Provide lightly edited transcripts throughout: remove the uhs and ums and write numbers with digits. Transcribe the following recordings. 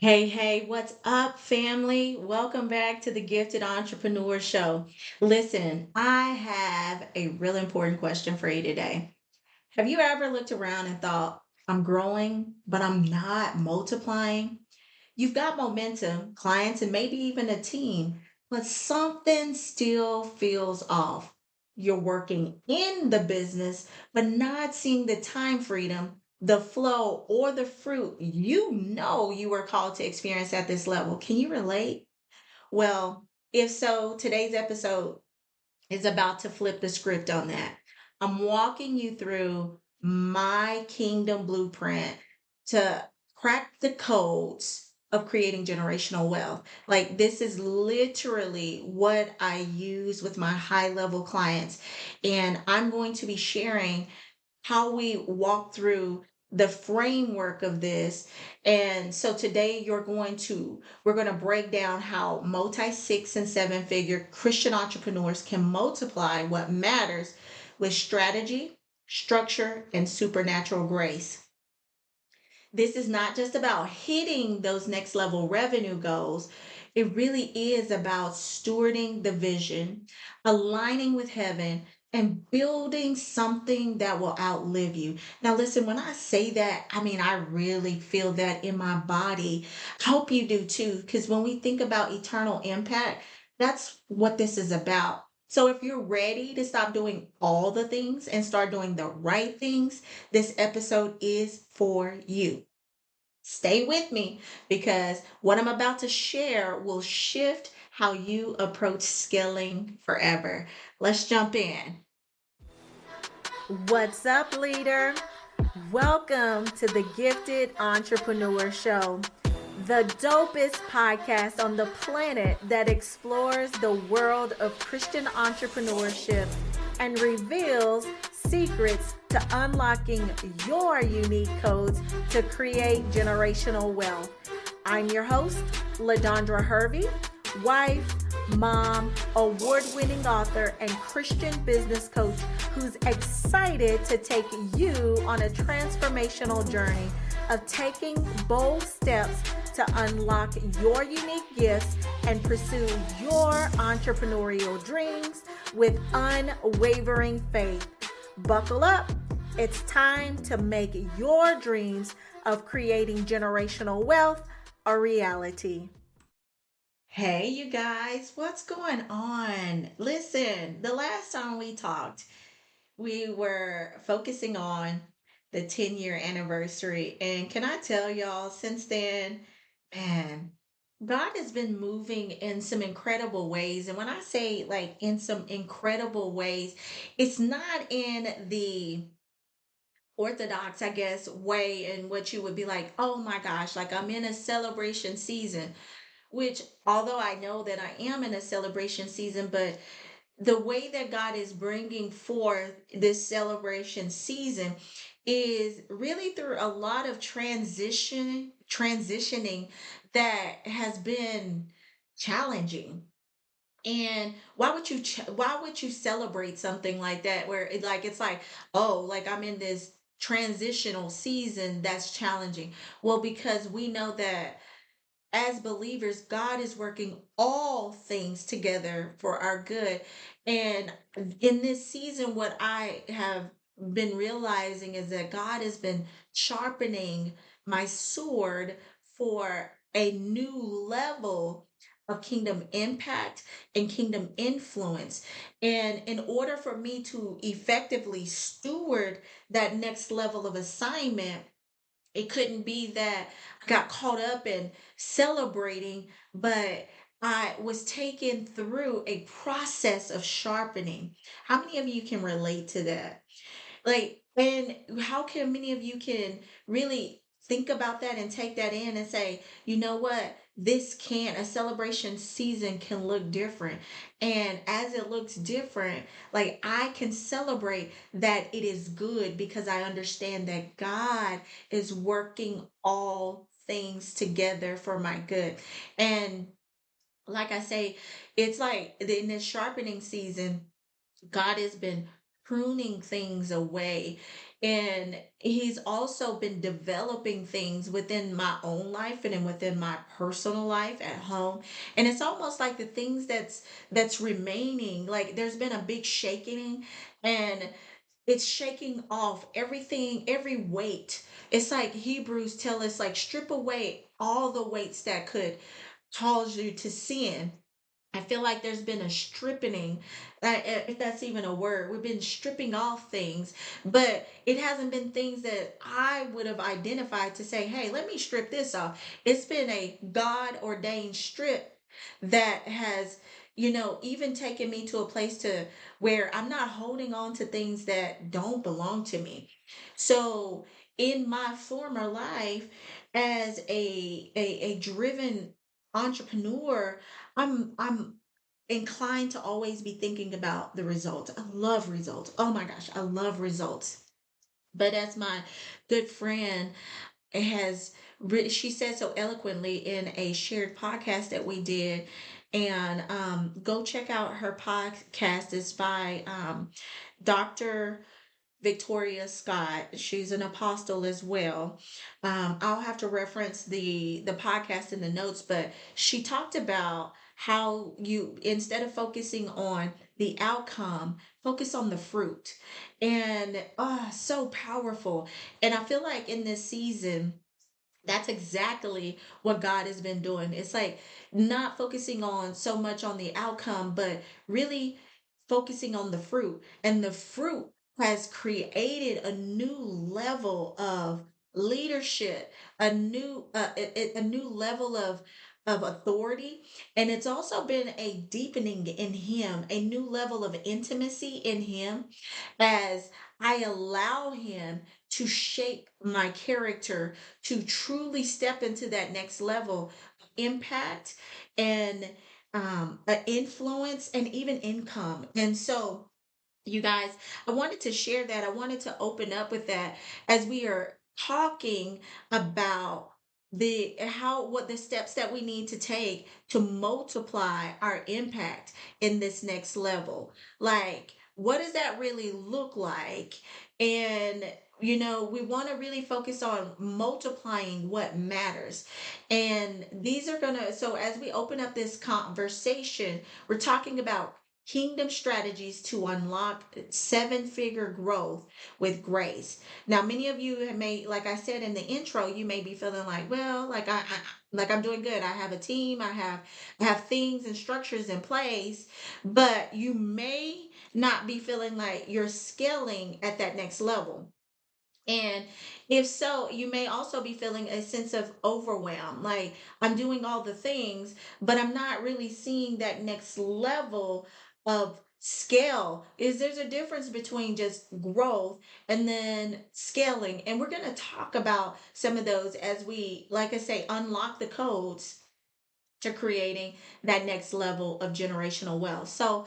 Hey, what's up, family? Welcome back to the Gifted Entrepreneur Show. Listen, I have a really important question for you today. Have you ever looked around and thought, I'm growing, but I'm not multiplying? You've got momentum, clients, and maybe even a team, but something still feels off. You're working in the business, but not seeing the time freedom, the flow, or the fruit you were called to experience at this level. Can you relate? Well, if so, today's episode is about to flip the script on that. I'm walking you through my kingdom blueprint to crack the codes of creating generational wealth. Like, this is literally what I use with my high level clients. And I'm going to be sharing how we walk through the framework of this. And so today we're going to break down how multi 6 and 7 figure Christian entrepreneurs can multiply what matters with strategy, structure, and supernatural grace. This is not just about hitting those next level revenue goals. It really is about stewarding the vision, aligning with heaven, and building something that will outlive you. Now, listen, when I say that, I mean, I really feel that in my body. I hope you do too, because when we think about eternal impact, that's what this is about. So, if you're ready to stop doing all the things and start doing the right things, this episode is for you. Stay with me because what I'm about to share will shift how you approach scaling forever. Let's jump in. What's up, leader? Welcome to the Gifted Entrepreneur Show, the dopest podcast on the planet that explores the world of Christian entrepreneurship and reveals secrets to unlocking your unique codes to create generational wealth. I'm your host, LaDondra Hervey, wife, mom, award-winning author, and Christian business coach who's excited to take you on a transformational journey of taking bold steps to unlock your unique gifts and pursue your entrepreneurial dreams with unwavering faith. Buckle up. It's time to make your dreams of creating generational wealth a reality. Hey, you guys, what's going on? Listen, the last time we talked, we were focusing on the 10-year anniversary. And can I tell y'all, since then, man, God has been moving in some incredible ways. And when I say like in some incredible ways, it's not in the orthodox, I guess, way in which you would be like, oh my gosh, like I'm in a celebration season, which although I know that I am in a celebration season, but the way that God is bringing forth this celebration season is really through a lot of transitioning that has been challenging. And why would you celebrate something like that where it's like, oh, like I'm in this transitional season that's challenging. Well, because we know that as believers, God is working all things together for our good. And in this season, what I have been realizing is that God has been sharpening my sword for a new level of kingdom impact and kingdom influence. And in order for me to effectively steward that next level of assignment, it couldn't be that I got caught up in celebrating, but I was taken through a process of sharpening. How many of you can relate to that? Like, and how can many of you can really think about that and take that in and say, you know what? A celebration season can look different. And as it looks different, like I can celebrate that it is good because I understand that God is working all things together for my good. And like I say, it's like in this sharpening season, God has been pruning things away. And he's also been developing things within my own life and then within my personal life at home. And it's almost like the things that's remaining, like there's been a big shaking, and it's shaking off everything, every weight. It's like Hebrews tell us, like, strip away all the weights that could cause you to sin. I feel like there's been a stripping, if that's even a word. We've been stripping off things, but it hasn't been things that I would have identified to say, hey, let me strip this off. It's been a God ordained strip that has, even taken me to a place to where I'm not holding on to things that don't belong to me. So in my former life, as a driven entrepreneur, I'm inclined to always be thinking about the results. I love results. Oh my gosh, I love results. But as my good friend she said so eloquently in a shared podcast that we did, and go check out her podcast. It's by Dr. Victoria Scott. She's an apostle as well. I'll have to reference the podcast in the notes, but she talked about how you, instead of focusing on the outcome, focus on the fruit. And so powerful. And I feel like in this season, that's exactly what God has been doing. It's like not focusing on so much on the outcome, but really focusing on the fruit. And the fruit has created a new level of leadership, a new level of authority, and it's also been a deepening in him, a new level of intimacy in him, as I allow him to shape my character to truly step into that next level of impact and influence and even income. And so, you guys, I wanted to share that. I wanted to open up with that as we are talking about the how what the steps that we need to take to multiply our impact in this next level. Like, what does that really look like? And we want to really focus on multiplying what matters. And these are gonna, so as we open up this conversation, we're talking about kingdom strategies to unlock seven-figure growth with grace. Now, many of you have may, like I said in the intro, you may be feeling like, well, like I'm doing good. I have a team, I have things and structures in place, but you may not be feeling like you're scaling at that next level. And if so, you may also be feeling a sense of overwhelm. Like, I'm doing all the things, but I'm not really seeing that next level of scale. There's a difference between just growth and then scaling. And we're going to talk about some of those as we, like I say, unlock the codes to creating that next level of generational wealth. So,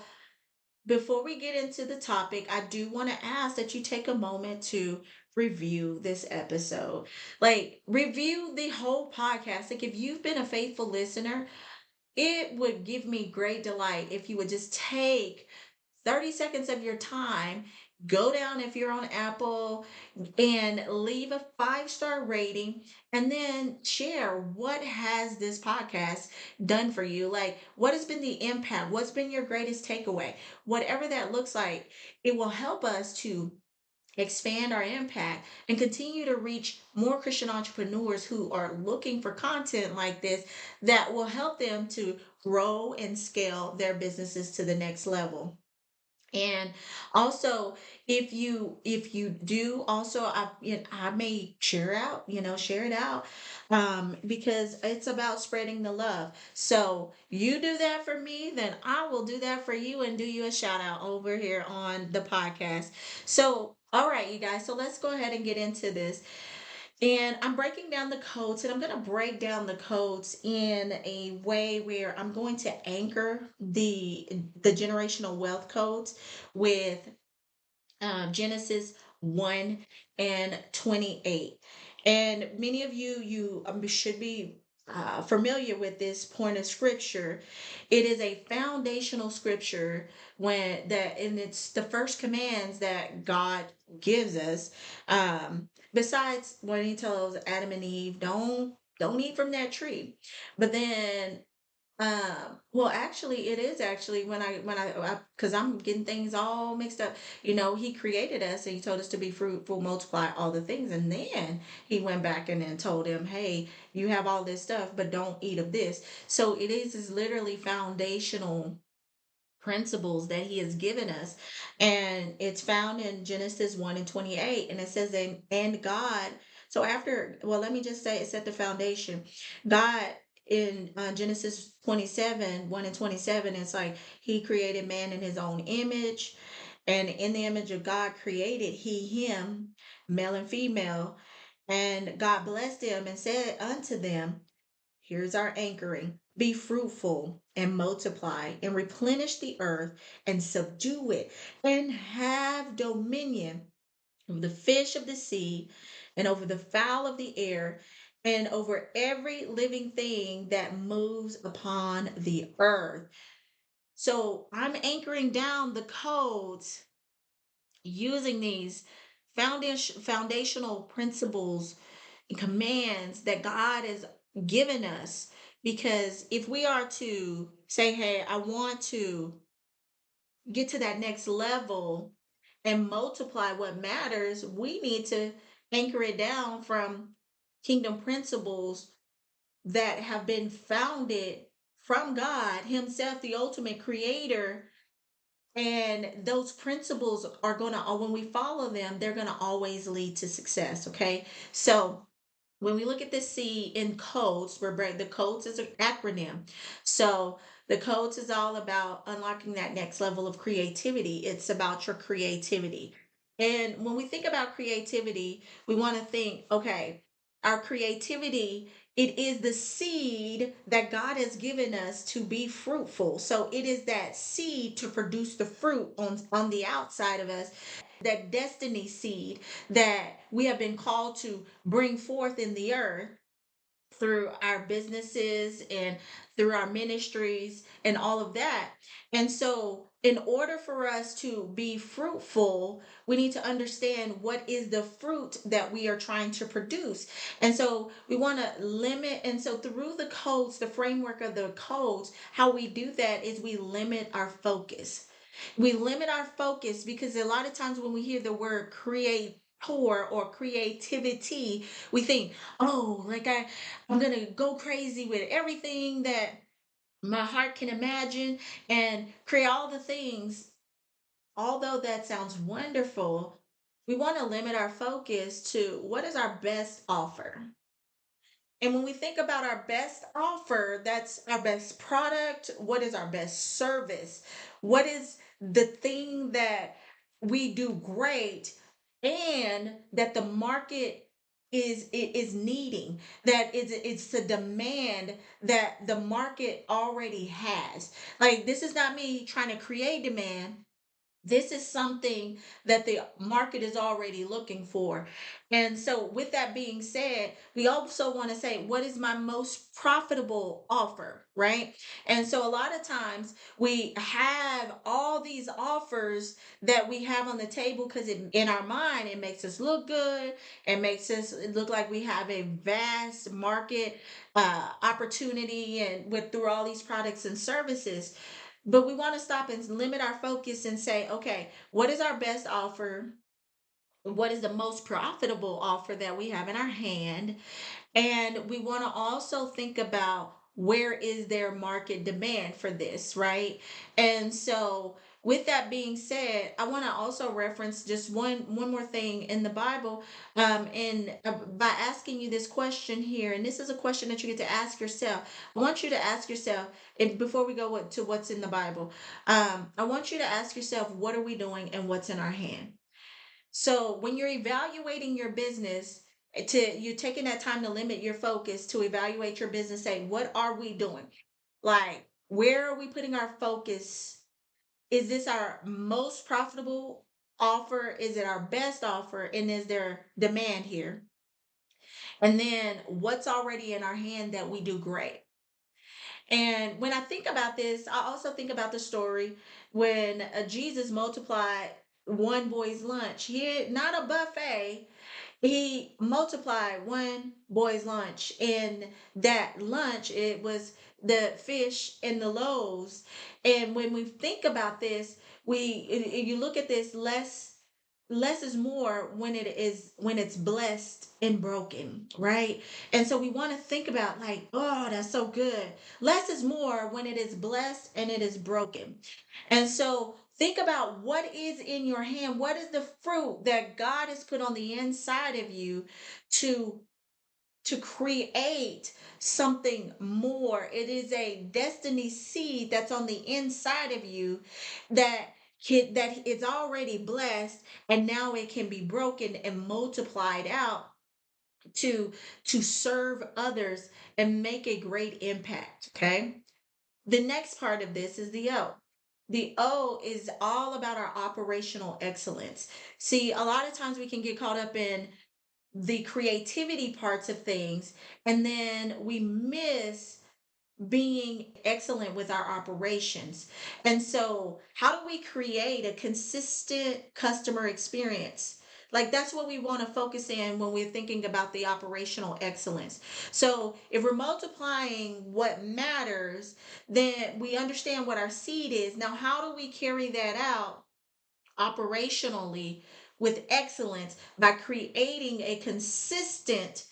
before we get into the topic, I do want to ask that you take a moment to review this episode. Like, review the whole podcast. Like, if you've been a faithful listener, it would give me great delight if you would just take 30 seconds of your time, go down if you're on Apple, and leave a 5-star rating, and then share what has this podcast done for you. Like, what has been the impact? What's been your greatest takeaway? Whatever that looks like, it will help us to expand our impact and continue to reach more Christian entrepreneurs who are looking for content like this that will help them to grow and scale their businesses to the next level. And also, if you do also, I may share it out, because it's about spreading the love. So you do that for me, then I will do that for you and do you a shout out over here on the podcast. So all right, you guys, so let's go ahead and get into this. And I'm breaking down the codes, and I'm going to break down the codes in a way where I'm going to anchor the generational wealth codes with Genesis 1 and 28. And many of you should be familiar with this point of scripture, it is a foundational scripture when that, and it's the first commands that God gives us. Besides when He tells Adam and Eve, don't eat from that tree, but then well, actually, it is actually because I'm getting things all mixed up. He created us and He told us to be fruitful, multiply all the things, and then He went back and then told him, "Hey, you have all this stuff, but don't eat of this." So it is literally foundational principles that He has given us, and it's found in Genesis 1 and 28, and it says, and God. So after, well, let me just say it set the foundation. God in Genesis 27 1 and 27, it's like He created man in His own image, and in the image of God created He him, male and female. And God blessed them and said unto them, here's our anchoring: be fruitful and multiply and replenish the earth and subdue it and have dominion over the fish of the sea and over the fowl of the air and over every living thing that moves upon the earth. So I'm anchoring down the codes using these foundational principles and commands that God has given us. Because if we are to say, hey, I want to get to that next level and multiply what matters, we need to anchor it down from kingdom principles that have been founded from God Himself, the ultimate creator. And those principles are going to, when we follow them, they're going to always lead to success. Okay. So, when we look at this C in codes, the codes is an acronym. So the codes is all about unlocking that next level of creativity. It's about your creativity. And when we think about creativity, we want to think, okay, our creativity, it is the seed that God has given us to be fruitful. So it is that seed to produce the fruit on the outside of us, that destiny seed that we have been called to bring forth in the earth through our businesses and through our ministries and all of that. And so, in order for us to be fruitful, we need to understand what is the fruit that we are trying to produce. And so, we want to limit. And so, through the codes, the framework of the codes, how we do that is we limit our focus. We limit our focus because a lot of times when we hear the word create, or creativity, we think, oh, like I'm gonna go crazy with everything that my heart can imagine and create all the things. Although that sounds wonderful, we want to limit our focus to what is our best offer. And when we think about our best offer, that's our best product. What is our best service? What is the thing that we do great and that the market is needing, that it's the demand that the market already has. Like, this is not me trying to create demand. This is something that the market is already looking for. And so, with that being said, we also want to say, what is my most profitable offer, right? And so, a lot of times we have all these offers that we have on the table because in our mind, it makes us look good. It makes us look like we have a vast market opportunity and with through all these products and services. But we want to stop and limit our focus and say, okay, what is our best offer? What is the most profitable offer that we have in our hand? And we want to also think about where is their market demand for this, right? And so, with that being said, I want to also reference just one more thing in the Bible, and by asking you this question here, and this is a question that you get to ask yourself. I want you to ask yourself, and before we go to what's in the Bible, I want you to ask yourself, what are we doing and what's in our hand? So when you're evaluating your business, you're taking that time to limit your focus to evaluate your business, say, what are we doing? Like, where are we putting our focus? Is this our most profitable offer? Is it our best offer? And is there demand here? and then what's already in our hand that we do great. And when I think about this, I also think about the story when Jesus multiplied one boy's lunch. He not a buffet, he multiplied one boy's lunch. And that lunch, it was the fish and the loaves. And when we think about this, you look at this, less is more when it's blessed and broken, right? And so we want to think about, like, oh, that's so good. Less is more when it is blessed and it is broken. And so think about what is in your hand. What is the fruit that God has put on the inside of you to create something more? It is a destiny seed that's on the inside of you that that is already blessed, and now it can be broken and multiplied out to serve others and make a great impact. Okay, the next part of this is the O. The O is all about our operational excellence. See, a lot of times we can get caught up in the creativity parts of things, and then we miss being excellent with our operations. And so, how do we create a consistent customer experience? Like, that's what we want to focus in when we're thinking about the operational excellence. So, if we're multiplying what matters, then we understand what our seed is. Now, how do we carry that out operationally with excellence? By creating a consistent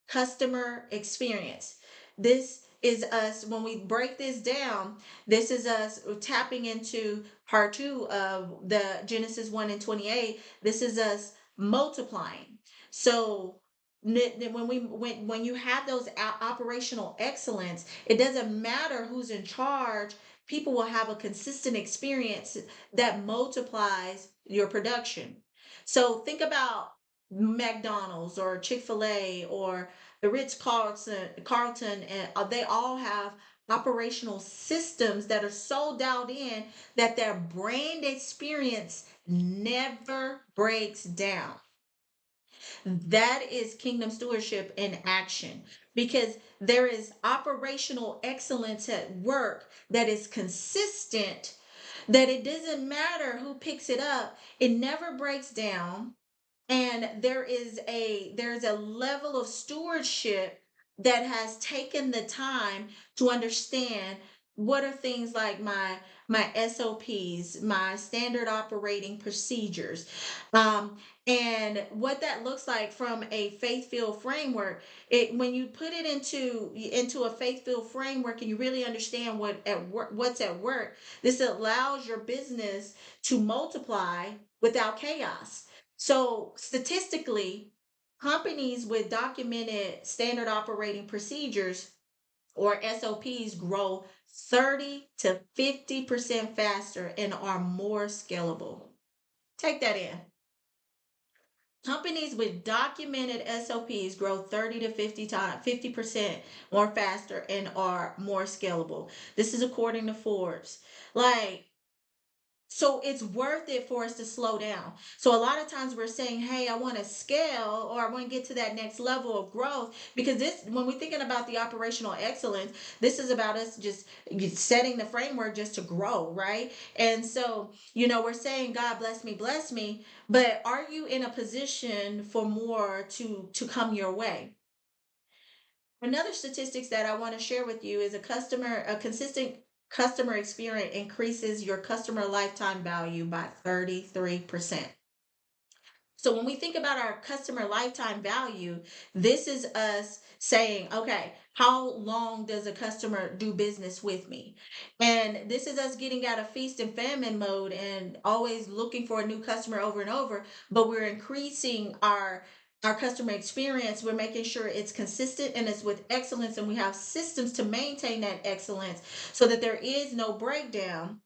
customer experience. This is us, when we break this down, this is us tapping into part two of the Genesis 1 and 28. This is us multiplying. So when you have those operational excellence, it doesn't matter who's in charge. People will have a consistent experience that multiplies your production. So think about McDonald's or Chick-fil-A or the Carlton, and they all have operational systems that are so dialed in that their brand experience never breaks down. That is kingdom stewardship in action, because there is operational excellence at work that is consistent, that it doesn't matter who picks it up, it never breaks down. And there's a level of stewardship that has taken the time to understand what are things like my SOPs, my standard operating procedures, um, and what that looks like from a faith-filled framework. It When you put it into a faith-filled framework and you really understand what's at work, this allows your business to multiply without chaos. So statistically, companies with documented standard operating procedures, or SOPs, grow 30 to 50% faster and are more scalable. Take that in. Companies with documented SOPs grow 30 to 50% more faster and are more scalable. This is according to Forbes. Like, so it's worth it for us to slow down. So a lot of times we're saying, hey, I want to scale, or I want to get to that next level of growth. Because this, when we're thinking about the operational excellence, this is about us just setting the framework just to grow, right? And so, we're saying, God, bless me. But are you in a position for more to come your way? Another statistics that I want to share with you is a consistent customer experience increases your customer lifetime value by 33%. So when we think about our customer lifetime value, this is us saying, okay, how long does a customer do business with me? And this is us getting out of feast and famine mode and always looking for a new customer over and over, but we're increasing our customer experience. We're making sure it's consistent and it's with excellence, and we have systems to maintain that excellence so that there is no breakdown,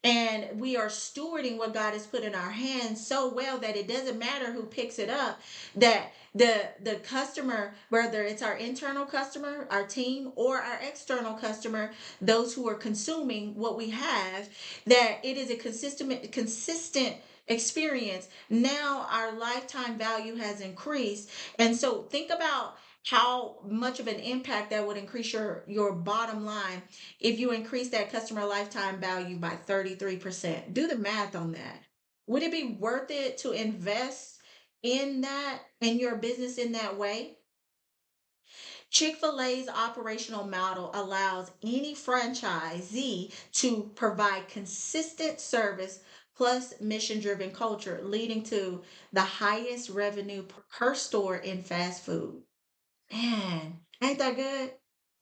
and we are stewarding what God has put in our hands so well that it doesn't matter who picks it up, that the customer, whether it's our internal customer, our team, or our external customer, those who are consuming what we have, that it is a consistent experience, now our lifetime value has increased. And so think about how much of an impact that would increase your bottom line if you increase that customer lifetime value by 33%. Do the math on that. Would it be worth it to invest in that, in your business in that way? Chick-fil-A's operational model allows any franchisee to provide consistent service plus mission-driven culture, leading to the highest revenue per store in fast food. Man, ain't that good?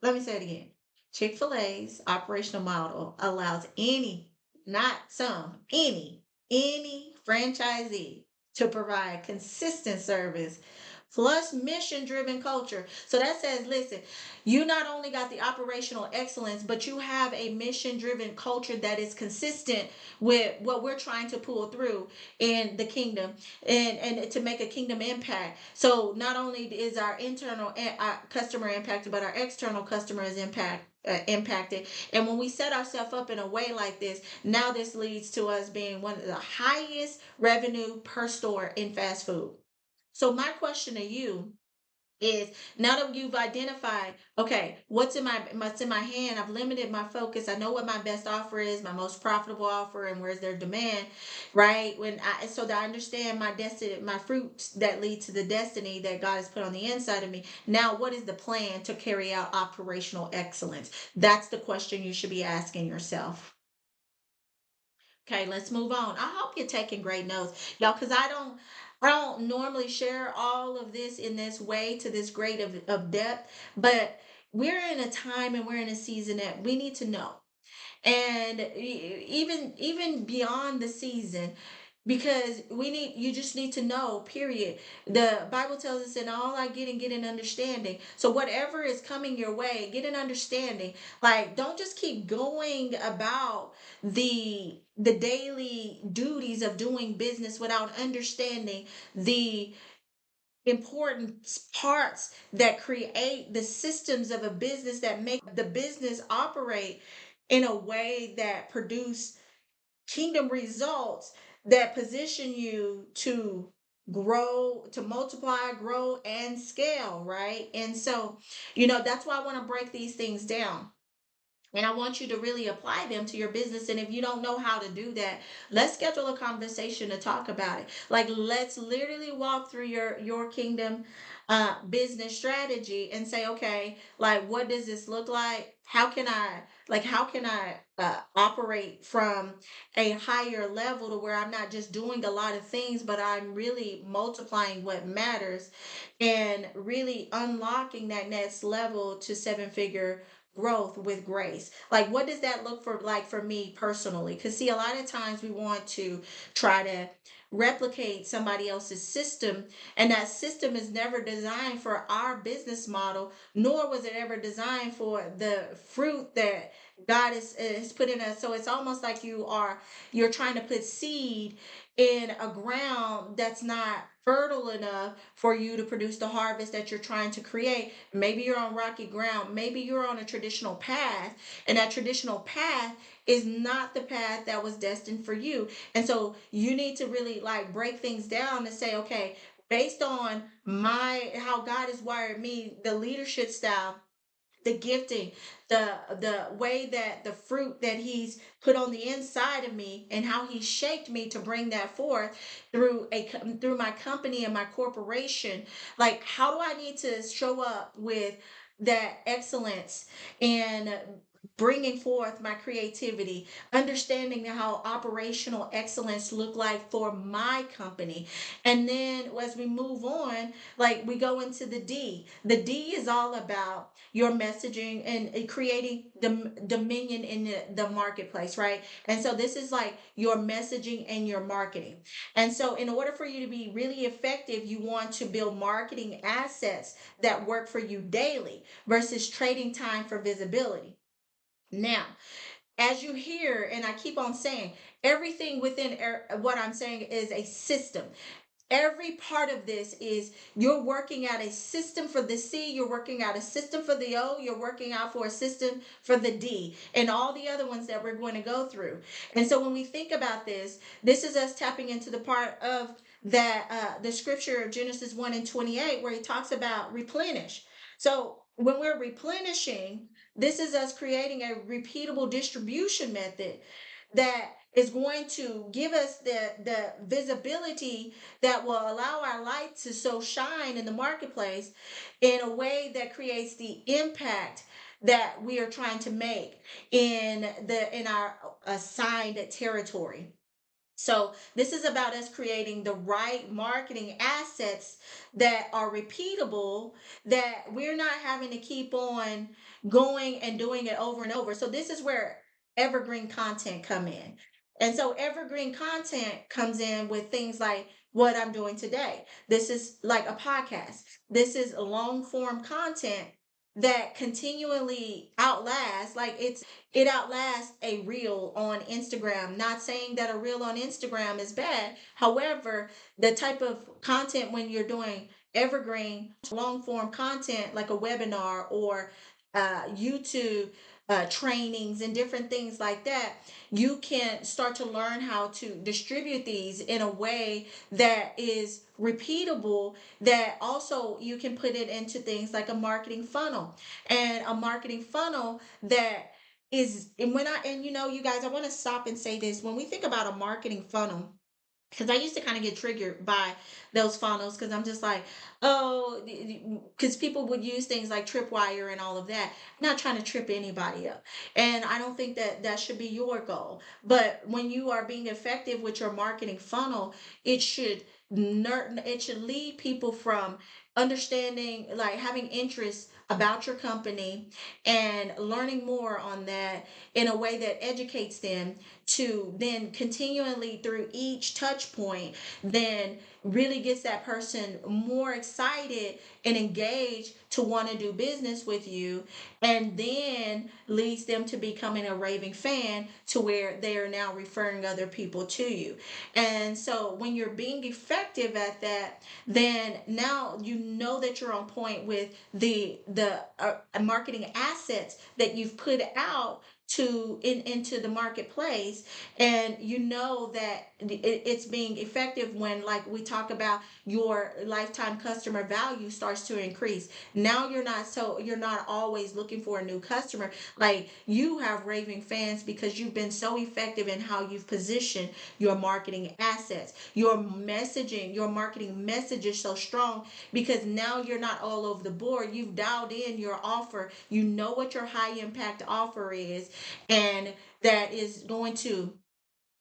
Let me say it again. Chick-fil-A's operational model allows any, not some, any franchisee to provide consistent service plus mission-driven culture. So that says, listen, you not only got the operational excellence, but you have a mission-driven culture that is consistent with what we're trying to pull through in the kingdom and to make a kingdom impact. So not only is our internal customer impacted, but our external customer is impacted. And when we set ourselves up in a way like this, now this leads to us being one of the highest revenue per store in fast food. So my question to you is, now that you've identified, okay, what's in my hand, I've limited my focus, I know what my best offer is, my most profitable offer, and where's their demand, right? When I so that I understand my destiny, my fruits that lead to the destiny that God has put on the inside of me. Now, what is the plan to carry out operational excellence? That's the question you should be asking yourself. Okay, let's move on. I hope you're taking great notes, y'all, because I don't normally share all of this in this way to this grade of depth, but we're in a time and we're in a season that we need to know. And even beyond the season, because you just need to know, period. The Bible tells us, in all I get and get an understanding. So whatever is coming your way, get an understanding. Like, don't just keep going about the daily duties of doing business without understanding the important parts that create the systems of a business that make the business operate in a way that produce kingdom results, that position you to grow, to multiply, grow, and scale, right? And so, that's why I want to break these things down. And I want you to really apply them to your business. And if you don't know how to do that, let's schedule a conversation to talk about it. Like, let's literally walk through your kingdom business strategy and say, okay, like, what does this look like? How can I operate from a higher level to where I'm not just doing a lot of things, but I'm really multiplying what matters and really unlocking that next level to seven figure growth with grace. Like, what does that look for, like, for me personally? Because see, a lot of times we want to try to replicate somebody else's system, and that system is never designed for our business model, nor was it ever designed for the fruit that God is put in us. So it's almost like you're trying to put seed in a ground that's not fertile enough for you to produce the harvest that you're trying to create. Maybe you're on rocky ground, maybe you're on a traditional path, and that traditional path is not the path that was destined for you. And so you need to really, like, break things down and say, okay, based on my how God has wired me, the leadership style, the gifting, the way that the fruit that he's put on the inside of me, and how he shaped me to bring that forth through my company and my corporation. Like, how do I need to show up with that excellence and bringing forth my creativity, understanding how operational excellence look like for my company. And then as we move on, like, we go into the D is all about your messaging and creating the dominion in the marketplace, right? And so this is like your messaging and your marketing. And so in order for you to be really effective, you want to build marketing assets that work for you daily versus trading time for visibility. Now, as you hear, and I keep on saying, everything within what I'm saying is a system. Every part of this is you're working out a system for the C, you're working out a system for the O, you're working out for a system for the D, and all the other ones that we're going to go through. And so when we think about this is us tapping into the part of that the scripture of Genesis 1 and 28, where he talks about replenish. So when we're replenishing, this is us creating a repeatable distribution method that is going to give us the visibility that will allow our light to so shine in the marketplace in a way that creates the impact that we are trying to make in our assigned territory. So this is about us creating the right marketing assets that are repeatable, that we're not having to keep on going and doing it over and over. So this is where evergreen content come in. And so evergreen content comes in with things like what I'm doing today. This is like a podcast. This is long form content that continually outlasts, like it outlasts a reel on Instagram. Not saying that a reel on Instagram is bad. However, the type of content when you're doing evergreen long form content like a webinar or YouTube trainings and different things like that, you can start to learn how to distribute these in a way that is repeatable, that also you can put it into things like a marketing funnel, and a marketing funnel that is, and when I, and you know, you guys, I want to stop and say this. When we think about a marketing funnel, because I used to kind of get triggered by those funnels, because I'm just like, oh, because people would use things like tripwire and all of that. I'm not trying to trip anybody up. And I don't think that that should be your goal. But when you are being effective with your marketing funnel, it should it should lead people from understanding, like having interest about your company and learning more on that in a way that educates them, to then continually through each touch point, then really gets that person more excited and engaged to want to do business with you, and then leads them to becoming a raving fan, to where they are now referring other people to you. And so when you're being effective at that, then now you know that you're on point with the marketing assets that you've put out into the marketplace, and you know that it's being effective when, like we talk about, your lifetime customer value starts to increase. Now you're not always looking for a new customer. Like, you have raving fans because you've been so effective in how you've positioned your marketing assets. Your messaging, your marketing message is so strong because now you're not all over the board. You've dialed in your offer. You know what your high impact offer is, and that is going to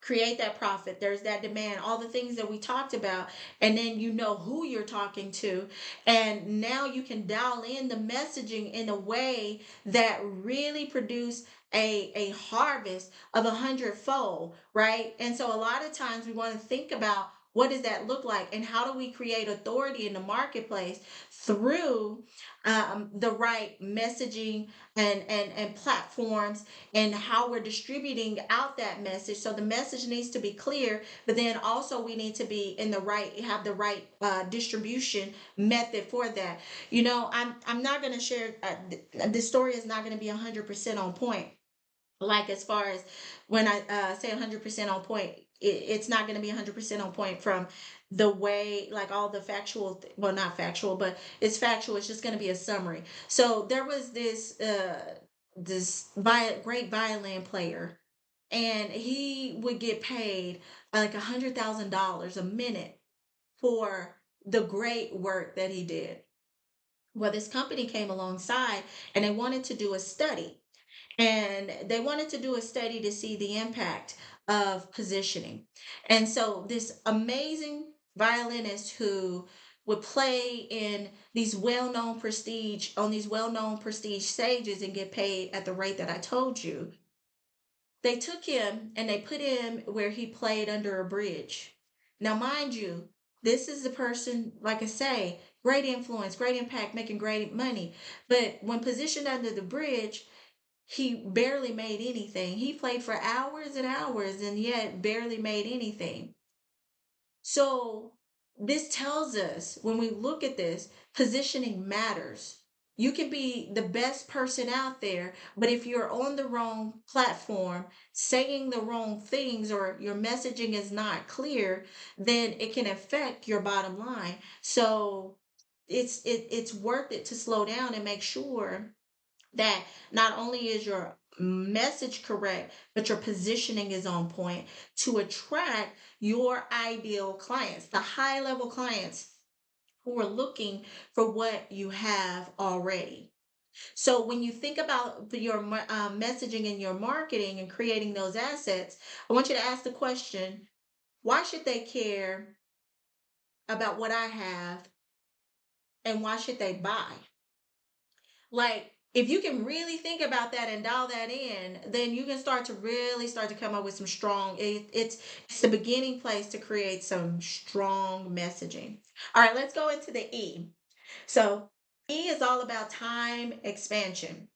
create that profit. There's that demand, all the things that we talked about, and then you know who you're talking to, and now you can dial in the messaging in a way that really produce a harvest of 100-fold, right? And so a lot of times we want to think about, what does that look like, and how do we create authority in the marketplace through the right messaging and platforms, and how we're distributing out that message. So the message needs to be clear, but then also we need to be in the right, have the right distribution method for that. You know, I'm not going to share, the story is not going to be 100% on point. Like, as far as when I say 100% on point, it's not going to be 100% on point from the way, like all the factual, well, not factual, but it's factual. It's just going to be a summary. So there was this great violin player, and he would get paid like $100,000 a minute for the great work that he did. Well, this company came alongside and they wanted to do a study, and they wanted to do a study to see the impact of positioning. And so this amazing violinist who would play in these well-known prestige, on these well-known prestige stages, and get paid at the rate that I told you, they took him and they put him where he played under a bridge. Now, mind you, this is the person, like I say, great influence, great impact, making great money. But when positioned under the bridge, he barely made anything. He played for hours and hours and yet barely made anything. So this tells us when we look at this, positioning matters. You can be the best person out there, but if you're on the wrong platform, saying the wrong things, or your messaging is not clear, then it can affect your bottom line. So it's worth it to slow down and make sure that not only is your message correct, but your positioning is on point to attract your ideal clients, the high level clients who are looking for what you have already. So when you think about your messaging and your marketing and creating those assets, I want you to ask the question, why should they care about what I have, and why should they buy? Like, if you can really think about that and dial that in, then you can start to come up with some strong. It's the beginning place to create some strong messaging. All right, let's go into the E. So E is all about time expansion.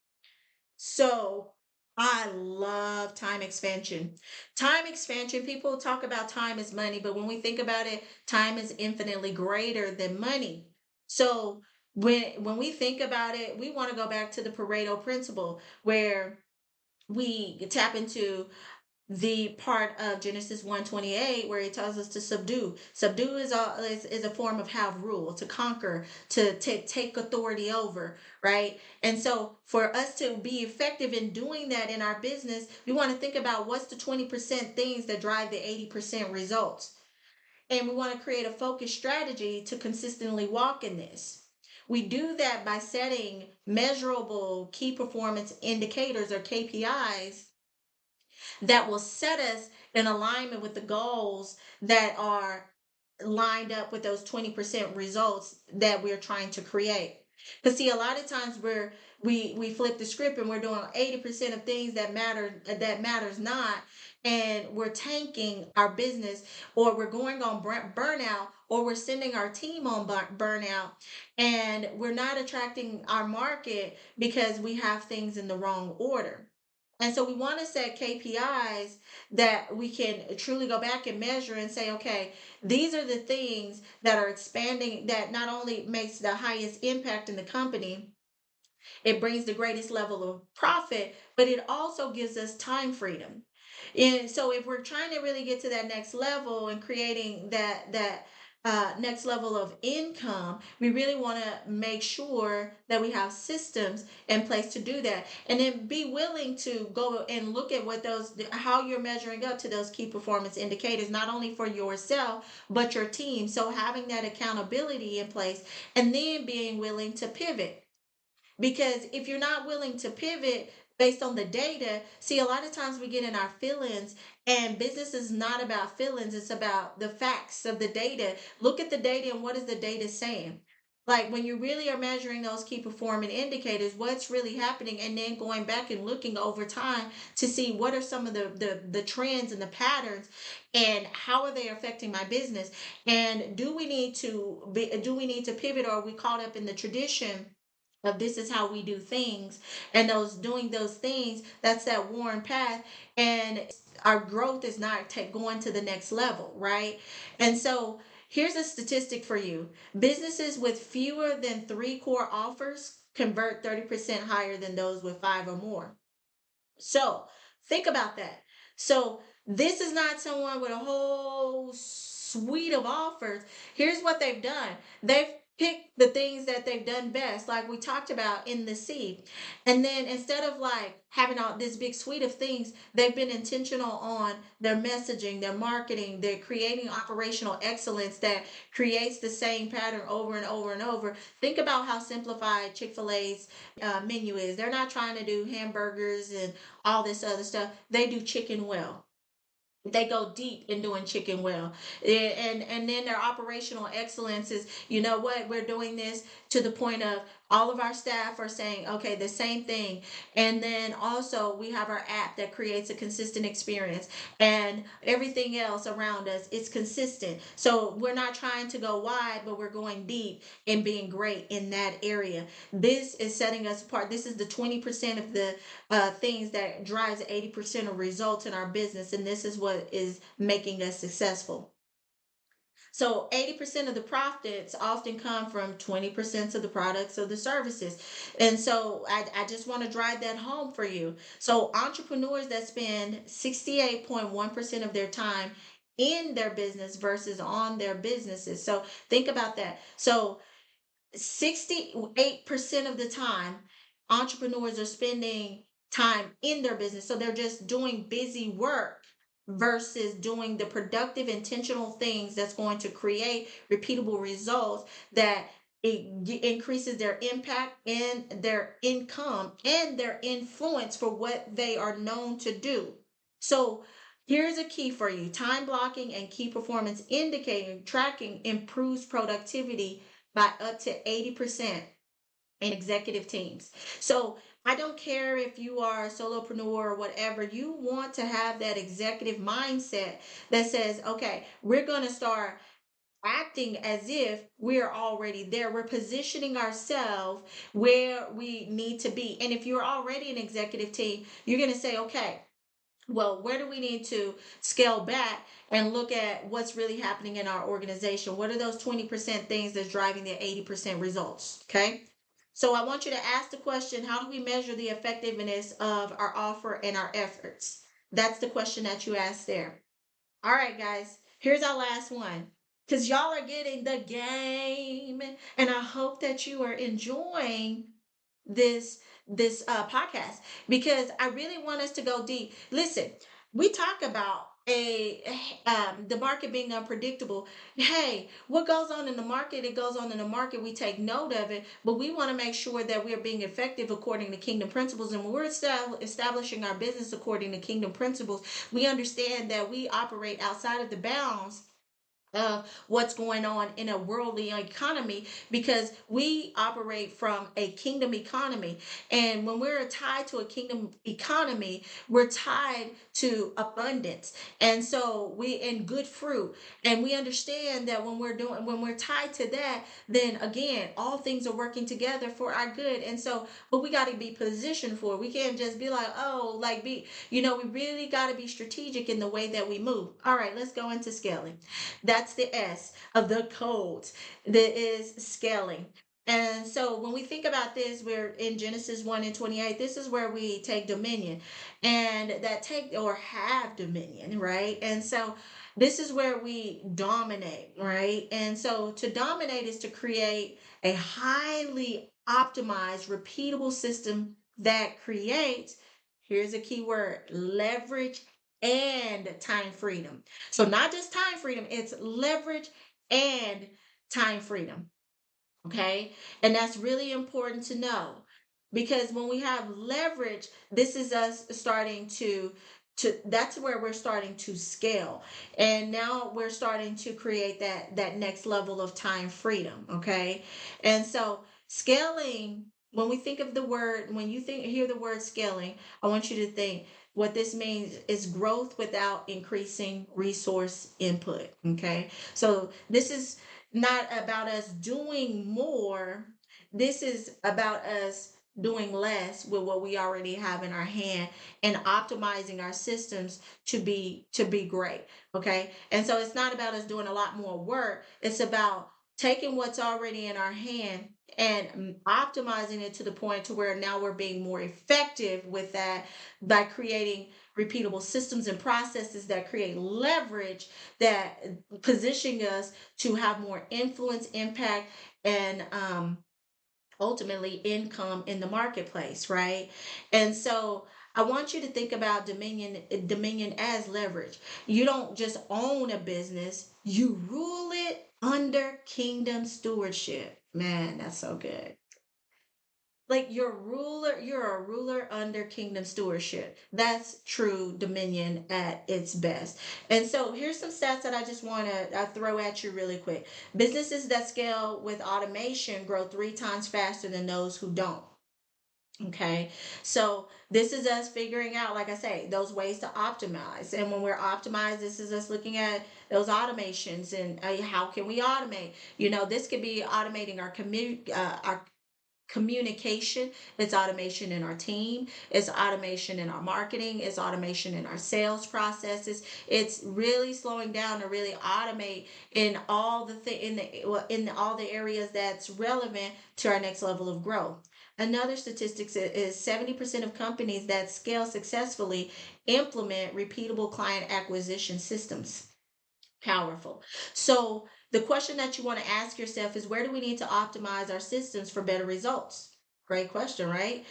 So I love time expansion. Time expansion, people talk about time as money, but when we think about it, time is infinitely greater than money. So when we think about it, we want to go back to the Pareto principle where we tap into the part of Genesis 1:28 where it tells us to subdue. Subdue is a form of have rule, to conquer, to take authority over, right? And so for us to be effective in doing that in our business, we want to think about what's the 20% things that drive the 80% results. And we want to create a focused strategy to consistently walk in this. We do that by setting measurable key performance indicators, or KPIs, that will set us in alignment with the goals that are lined up with those 20% results that we're trying to create. Because see, a lot of times we flip the script and we're doing 80% of things that matters not, and we're tanking our business, or we're going on burnout, or we're sending our team on burnout, and we're not attracting our market because we have things in the wrong order. And so we want to set KPIs that we can truly go back and measure and say, okay, these are the things that are expanding, that not only makes the highest impact in the company, it brings the greatest level of profit, but it also gives us time freedom. And so if we're trying to really get to that next level and creating that next level of income, we really want to make sure that we have systems in place to do that, and then be willing to go and look at what those, how you're measuring up to those key performance indicators, not only for yourself but your team. So having that accountability in place, and then being willing to pivot, because if you're not willing to pivot based on the data, see, a lot of times we get in our feelings, and business is not about feelings, it's about the facts of the data. Look at the data, and what is the data saying? Like when you really are measuring those key performance indicators, what's really happening, and then going back and looking over time to see what are some of the trends and the patterns, and how are they affecting my business, and do we need to pivot, or are we caught up in the tradition of this is how we do things, and those doing those things, that's that worn path, and our growth is not going to the next level, right? And so here's a statistic for you: businesses with fewer than 3 core offers convert 30% higher than those with 5 or more. So think about that. So this is not someone with a whole suite of offers. Here's what they've done. They've picked the things that they've done best, like we talked about in the C. And then instead of like having all this big suite of things, they've been intentional on their messaging, their marketing, they're creating operational excellence that creates the same pattern over and over and over. Think about how simplified Chick-fil-A's menu is. They're not trying to do hamburgers and all this other stuff. They do chicken well. They go deep in doing chicken well. And then their operational excellence is, you know what, we're doing this to the point of all of our staff are saying, okay, the same thing. And then also we have our app that creates a consistent experience, and everything else around us is consistent. So we're not trying to go wide, but we're going deep and being great in that area. This is setting us apart. This is the 20% of the things that drives 80% of results in our business, and this is what is making us successful. So 80% of the profits often come from 20% of the products or the services. And so I just want to drive that home for you. So entrepreneurs that spend 68.1% of their time in their business versus on their businesses. So think about that. So 68% of the time, entrepreneurs are spending time in their business. So they're just doing busy work versus doing the productive, intentional things that's going to create repeatable results that increases their impact and their income and their influence for what they are known to do. So here's a key for you: time blocking and key performance indicator tracking improves productivity by up to 80% in executive teams. So I don't care if you are a solopreneur or whatever, you want to have that executive mindset that says, okay, we're going to start acting as if we're already there. We're positioning ourselves where we need to be. And if you're already an executive team, you're going to say, okay, well, where do we need to scale back and look at what's really happening in our organization? What are those 20% things that's driving the 80% results? Okay. So I want you to ask the question: how do we measure the effectiveness of our offer and our efforts? That's the question that you asked there. All right, guys, here's our last one. Because y'all are getting the game, and I hope that you are enjoying this podcast, because I really want us to go deep. Listen, we talk about the market being unpredictable. Hey, what goes on in the market, it goes on in the market. We take note of it, but we want to make sure that we are being effective according to kingdom principles. And when we're establishing our business according to kingdom principles, we understand that we operate outside of the bounds of what's going on in a worldly economy, because we operate from a kingdom economy. And when we're tied to a kingdom economy, we're tied to abundance. And so we in good fruit. And we understand that when we're tied to that, then again, all things are working together for our good. And so, but we got to be positioned for it. We can't just be like, oh, like we really got to be strategic in the way that we move. All right, let's go into scaling. That's the S of the code that is scaling. And so when we think about this, we're in Genesis 1 and 28. This is where we take dominion and that take or have dominion, right? And so this is where we dominate, right? And so to dominate is to create a highly optimized, repeatable system that creates, here's a key word, leverage and time freedom. So not just time freedom, it's leverage and time freedom. Okay. And that's really important to know, because when we have leverage, this is us starting to that's where we're starting to scale. And now we're starting to create that next level of time freedom. Okay. And so scaling, when we think of the word, when you hear the word scaling, I want you to think what this means is growth without increasing resource input. Okay. So this is not about us doing more. This is about us doing less with what we already have in our hand and optimizing our systems to be great. Okay. And so it's not about us doing a lot more work. It's about taking what's already in our hand and optimizing it to the point to where now we're being more effective with that by creating repeatable systems and processes that create leverage, that position us to have more influence, impact, and ultimately income in the marketplace, right? And so I want you to think about dominion as leverage. You don't just own a business, you rule it under kingdom stewardship. Man, that's so good. Like you're a ruler under kingdom stewardship. That's true dominion at its best. And so here's some stats that I just want to throw at you really quick. Businesses that scale with automation grow 3 times faster than those who don't. Okay, so this is us figuring out, like I say, those ways to optimize. And when we're optimized, this is us looking at those automations and how can we automate. This could be automating our commute, communication, it's automation in our team, it's automation in our marketing, it's automation in our sales processes. It's really slowing down to really automate in all the in all the areas that's relevant to our next level of growth. Another statistics is 70% of companies that scale successfully implement repeatable client acquisition systems. Powerful. So the question that you want to ask yourself is, where do we need to optimize our systems for better results? Great question, right?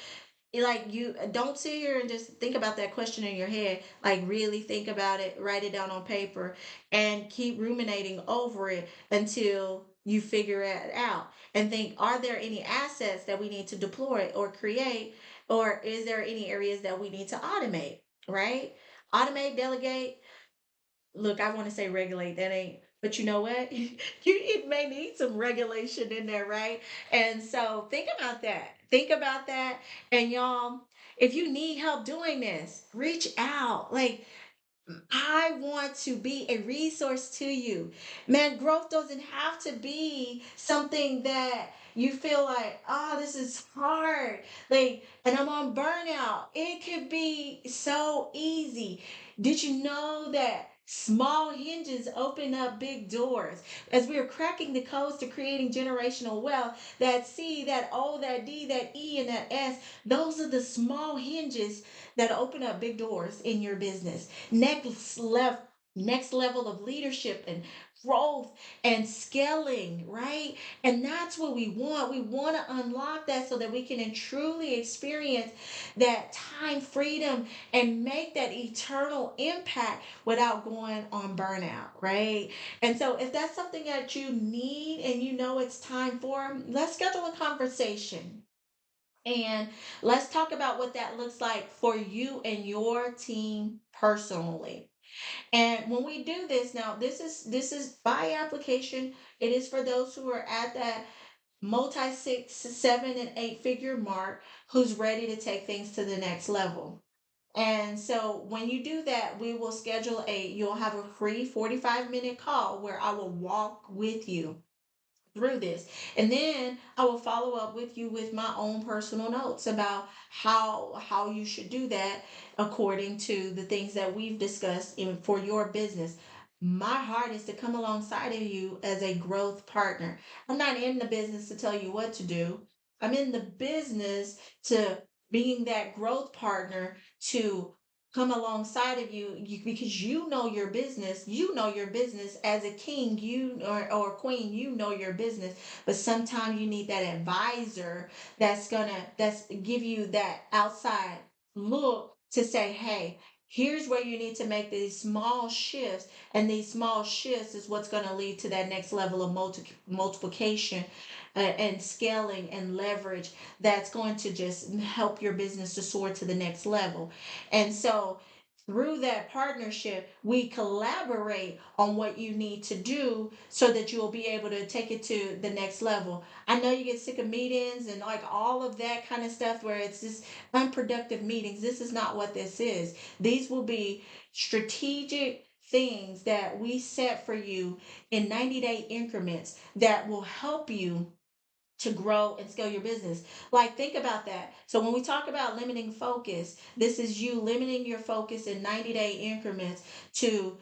Like, you don't sit here and just think about that question in your head. Like, really think about it, write it down on paper, and keep ruminating over it until you figure it out. And think, are there any assets that we need to deploy or create, or is there any areas that we need to automate? Right? Automate, delegate. Look, I want to say regulate. That ain't. But you know what? It may need some regulation in there, right? And so think about that. Think about that. And y'all, if you need help doing this, reach out. Like, I want to be a resource to you. Man, growth doesn't have to be something that you feel like, oh, this is hard. Like, and I'm on burnout. It could be so easy. Did you know that small hinges open up big doors? As we are cracking the codes to creating generational wealth, that C, that O, that D, that E, and that S, those are the small hinges that open up big doors in your business. Next level of leadership and growth and scaling, right? And that's what we want. We want to unlock that so that we can truly experience that time freedom and make that eternal impact without going on burnout, right? And so if that's something that you need and you know it's time for, let's schedule a conversation. And let's talk about what that looks like for you and your team personally. And when we do this, now this is by application. It is for those who are at that multi six, seven, and eight figure mark, who's ready to take things to the next level. And so when you do that, we will schedule you'll have a free 45-minute call where I will walk with you through this. And then I will follow up with you with my own personal notes about how you should do that according to the things that we've discussed for your business. My heart is to come alongside of you as a growth partner. I'm not in the business to tell you what to do. I'm in the business to being that growth partner to come alongside of because you know your business as a king, or queen, you know your business. But sometimes you need that advisor that's give you that outside look to say, hey, here's where you need to make these small shifts, and these small shifts is what's going to lead to that next level of multiplication, and scaling and leverage, that's going to just help your business to soar to the next level. And so through that partnership, we collaborate on what you need to do so that you'll be able to take it to the next level. I know you get sick of meetings and like all of that kind of stuff where it's just unproductive meetings. This is not what this is. These will be strategic things that we set for you in 90-day increments that will help you to grow and scale your business. Like, think about that. So when we talk about limiting focus, this is you limiting your focus in 90-day increments to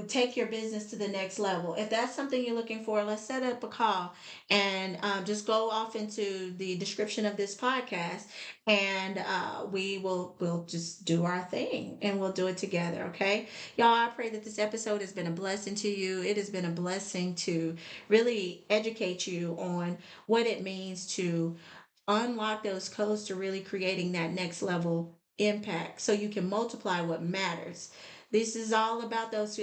take your business to the next level. If that's something you're looking for, let's set up a call, and just go off into the description of this podcast, and we'll just do our thing, and we'll do it together. Okay, y'all. I pray that this episode has been a blessing to you. It has been a blessing to really educate you on what it means to unlock those codes to really creating that next level impact so you can multiply what matters. This is all about those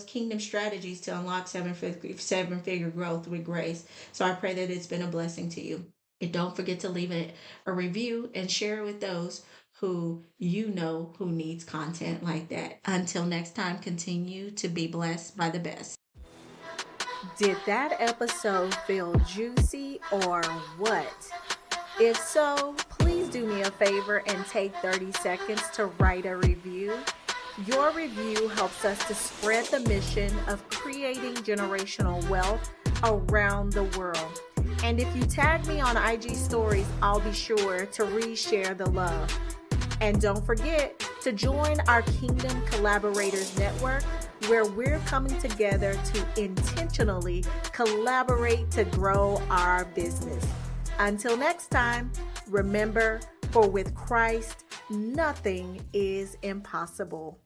kingdom strategies to unlock seven figure growth with grace. So I pray that it's been a blessing to you. And don't forget to leave a review and share it with those who you know who needs content like that. Until next time, continue to be blessed by the best. Did that episode feel juicy or what? If so, please do me a favor and take 30 seconds to write a review. Your review helps us to spread the mission of creating generational wealth around the world. And if you tag me on IG stories, I'll be sure to reshare the love. And don't forget to join our Kingdom Collaborators Network, where we're coming together to intentionally collaborate to grow our business. Until next time, remember, for with Christ, nothing is impossible.